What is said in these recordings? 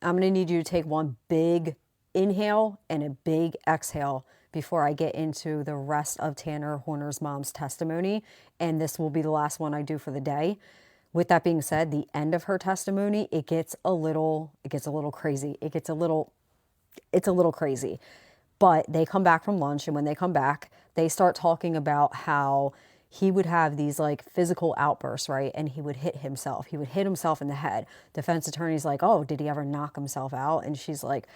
I'm going to need you to take one big inhale and a big exhale before I get into the rest of Tanner Horner's mom's testimony. And this will be the last one I do for the day. With that being said, the end of her testimony, it gets a little crazy. It's a little crazy. But they come back from lunch, and when they come back, they start talking about how he would have these like physical outbursts, right? And he would hit himself. He would hit himself in the head. Defense attorney's like, oh, did he ever knock himself out? And she's like,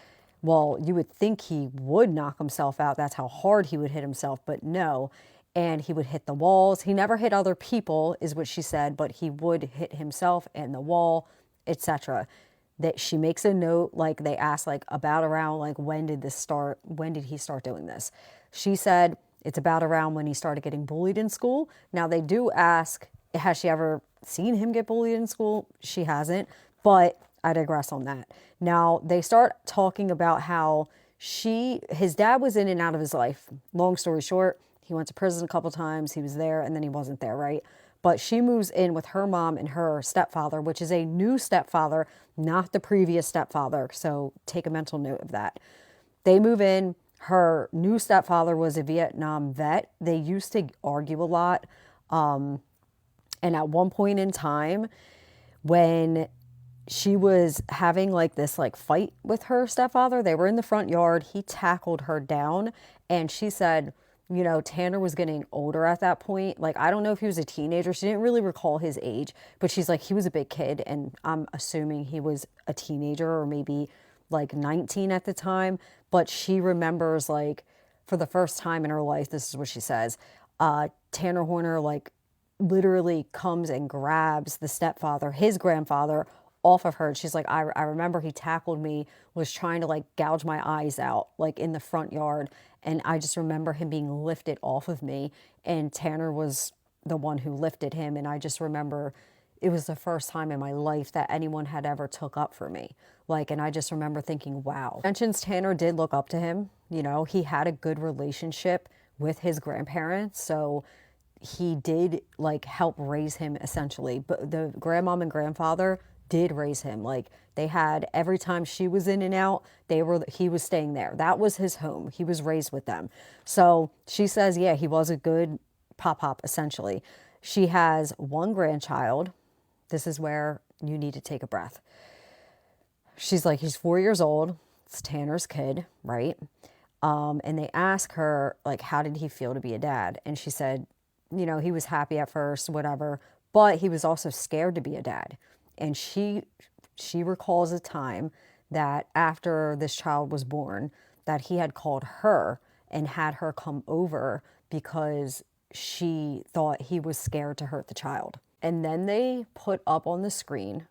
well, you would think he would knock himself out. That's how hard he would hit himself, but no. And he would hit the walls. He never hit other people, is what she said, but he would hit himself and the wall, etc. That she makes a note, like they asked like about around like when did this start? When did he start doing this? She said it's about around when he started getting bullied in school. Now they do ask, has she ever seen him get bullied in school? She hasn't, but I digress on that. Now they start talking about how his dad was in and out of his life. Long story short, he went to prison a couple times. He was there and then he wasn't there, right? But she moves in with her mom and her stepfather, which is a new stepfather, not the previous stepfather. So take a mental note of that. They move in. Her new stepfather was a Vietnam vet. They used to argue a lot. And at one point in time, when she was having like this like fight with her stepfather, they were in the front yard. He tackled her down, and she said, you know, Tanner was getting older at that point. Like, I don't know if he was a teenager. She didn't really recall his age, but she's like, he was a big kid. And I'm assuming he was a teenager or maybe like 19 at the time. But she remembers, like, for the first time in her life, this is what she says, Tanner Horner, like, literally comes and grabs the stepfather, his grandfather, off of her. And she's like, I remember he tackled me, was trying to like gouge my eyes out, like in the front yard. And I just remember him being lifted off of me. And Tanner was the one who lifted him. And I just remember it was the first time in my life that anyone had ever took up for me. Like, and I just remember thinking, wow. Mentions Tanner did look up to him. You know, he had a good relationship with his grandparents. So he did like help raise him essentially. But the grandmom and grandfather did raise him. Like, they had, every time she was in and out, he was staying there. That was his home. He was raised with them. So she says, yeah, he was a good pop essentially. She has one grandchild. This is where you need to take a breath. She's like, he's 4 years old. It's Tanner's kid, right? And they ask her, like, how did he feel to be a dad? And she said, you know, he was happy at first, whatever, but he was also scared to be a dad. And she recalls a time that after this child was born, that he had called her and had her come over because she thought he was scared to hurt the child. And then they put up on the screen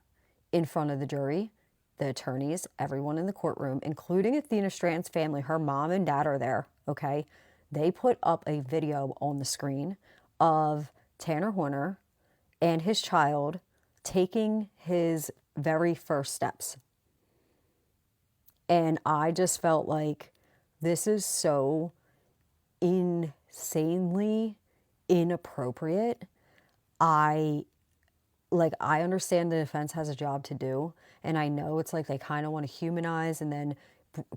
in front of the jury, the attorneys, everyone in the courtroom, including Athena Strand's family, her mom and dad are there, okay? They put up a video on the screen of Tanner Horner and his child taking his very first steps. And I just felt like this is so insanely inappropriate. I understand the defense has a job to do, and I know it's like they kind of want to humanize and then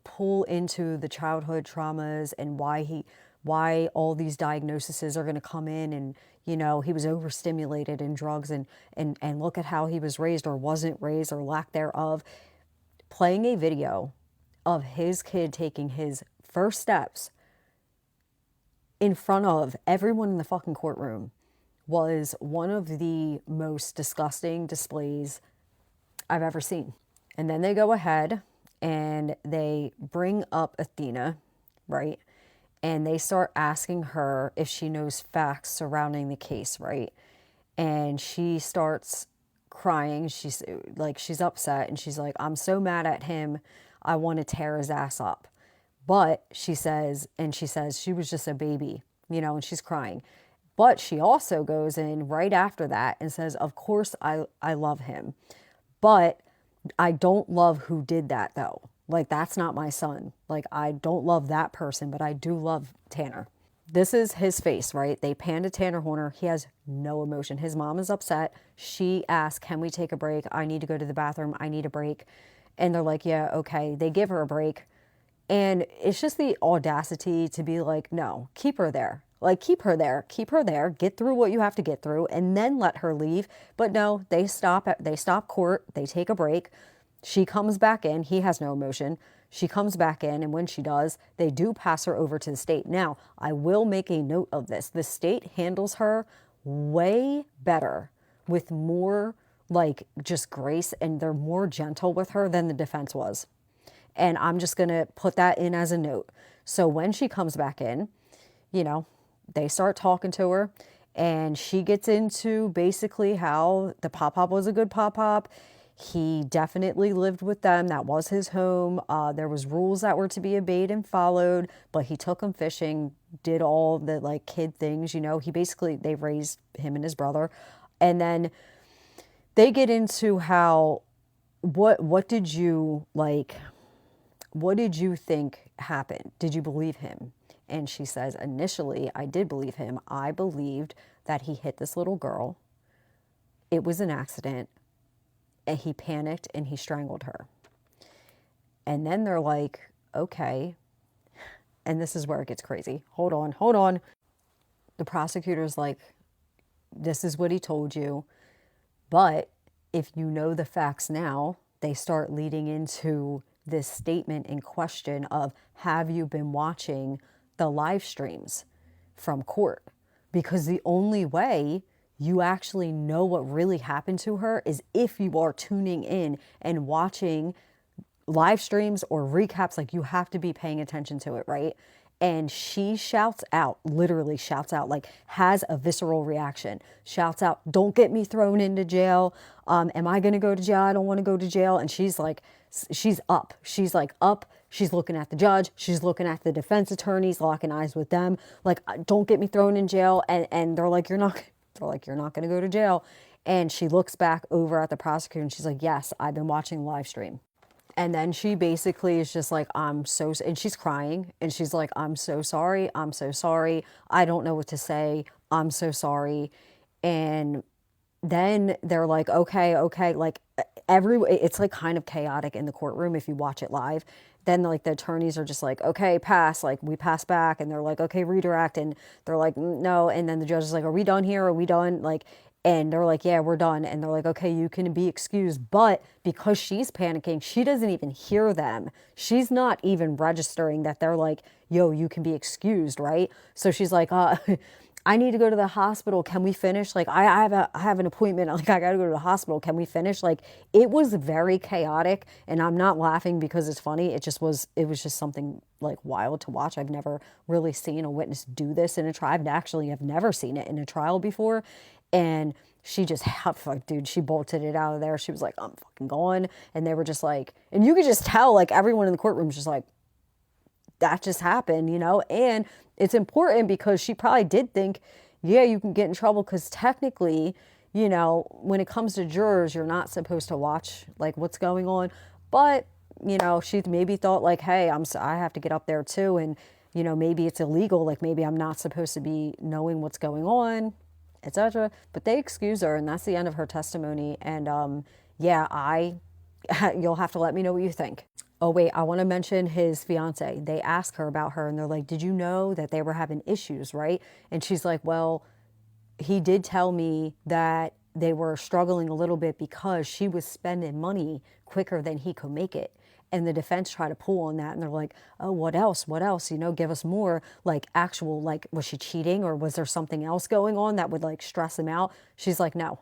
pull into the childhood traumas and why all these diagnoses are going to come in, and you know, he was overstimulated in drugs and look at how he was raised or wasn't raised or lack thereof. Playing a video of his kid taking his first steps in front of everyone in the fucking courtroom was one of the most disgusting displays I've ever seen. And then they go ahead and they bring up Athena, right? And they start asking her if she knows facts surrounding the case, right? And she starts crying. She's upset, and she's like, I'm so mad at him. I want to tear his ass up. But she says she was just a baby, you know, and she's crying. But she also goes in right after that and says, of course I love him, but I don't love who did that though. Like, that's not my son. Like, I don't love that person, but I do love Tanner. This is his face, right? They pan to Tanner Horner. He has no emotion. His mom is upset. She asks, can we take a break? I need to go to the bathroom. I need a break. And they're like, yeah, okay. They give her a break. And it's just the audacity to be like, no, keep her there. Like, keep her there, get through what you have to get through, and then let her leave. But no, they stop court, they take a break. She comes back in. He has no emotion. She comes back in, and when she does, they do pass her over to the state. Now, I will make a note of this. The state handles her way better, with more like just grace, and they're more gentle with her than the defense was. And I'm just going to put that in as a note. So when she comes back in, you know, they start talking to her, and she gets into basically how the pop-pop was a good pop-pop. He definitely lived with them. That was his home. There was rules that were to be obeyed and followed, but he took them fishing, did all the like kid things, you know. They raised him and his brother. And then they get into how, what did you like, what did you think happened? Did you believe him? And she says, initially, I did believe him. I believed that he hit this little girl. It was an accident. And he panicked and he strangled her. And then they're like, okay. And this is where it gets crazy. Hold on. The prosecutor's like, this is what he told you. But if you know the facts now, they start leading into this statement in question of, have you been watching the live streams from court? Because the only way you actually know what really happened to her is if you are tuning in and watching live streams or recaps. Like, you have to be paying attention to it, right? And she shouts out, literally shouts out, like has a visceral reaction, shouts out, don't get me thrown into jail. Am I going to go to jail? I don't want to go to jail. And she's like, she's up. She's like up. She's looking at the judge. She's looking at the defense attorneys, locking eyes with them. Like, don't get me thrown in jail. And they're like, you're not going to go to jail. And she looks back over at the prosecutor and she's like, yes, I've been watching the live stream. And then she basically is just like, and she's crying and she's like, I'm so sorry. I'm so sorry. I don't know what to say. I'm so sorry. And then they're like, okay. Like it's like kind of chaotic in the courtroom if you watch it live. Then like the attorneys are just like, okay, pass. Like we pass back, and they're like, okay, redirect. And they're like, no. And then the judge is like, are we done here? Are we done? Like, and they're like, yeah, we're done. And they're like, okay, you can be excused. But because she's panicking, she doesn't even hear them. She's not even registering that they're like, yo, you can be excused, right? So she's like, I need to go to the hospital. Can we finish? Like, I have an appointment. Like, I got to go to the hospital. Can we finish? Like, it was very chaotic, and I'm not laughing because it's funny. It was just something like wild to watch. I've never really seen a witness do this in a trial. I've never seen it in a trial before. And she just, dude, she bolted it out of there. She was like, I'm fucking gone. And they were just like, and you could just tell, like, everyone in the courtroom was just like, that just happened, you know? And it's important because she probably did think, yeah, you can get in trouble because technically, you know, when it comes to jurors, you're not supposed to watch like what's going on. But, you know, she maybe thought like, hey, I have to get up there too. And, you know, maybe it's illegal. Like maybe I'm not supposed to be knowing what's going on, etc. But they excuse her, and that's the end of her testimony. And yeah, you'll have to let me know what you think. Oh, wait, I want to mention his fiance. They ask her about her, and they're like, did you know that they were having issues, right? And she's like, well, he did tell me that they were struggling a little bit because she was spending money quicker than he could make it. And the defense tried to pull on that, and they're like, oh, what else? You know, give us more, like actual, like, was she cheating, or was there something else going on that would like stress him out? She's like, no,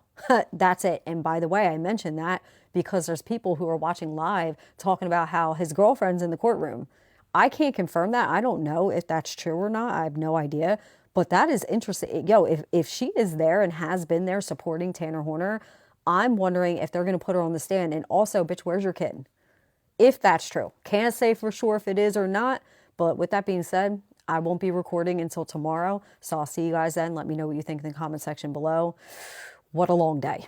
that's it. And by the way, I mentioned that because there's people who are watching live talking about how his girlfriend's in the courtroom. I can't confirm that. I don't know if that's true or not. I have no idea. But that is interesting. Yo, if she is there and has been there supporting Tanner Horner, I'm wondering if they're going to put her on the stand. And also, bitch, where's your kid? If that's true. Can't say for sure if it is or not. But with that being said, I won't be recording until tomorrow. So I'll see you guys then. Let me know what you think in the comment section below. What a long day.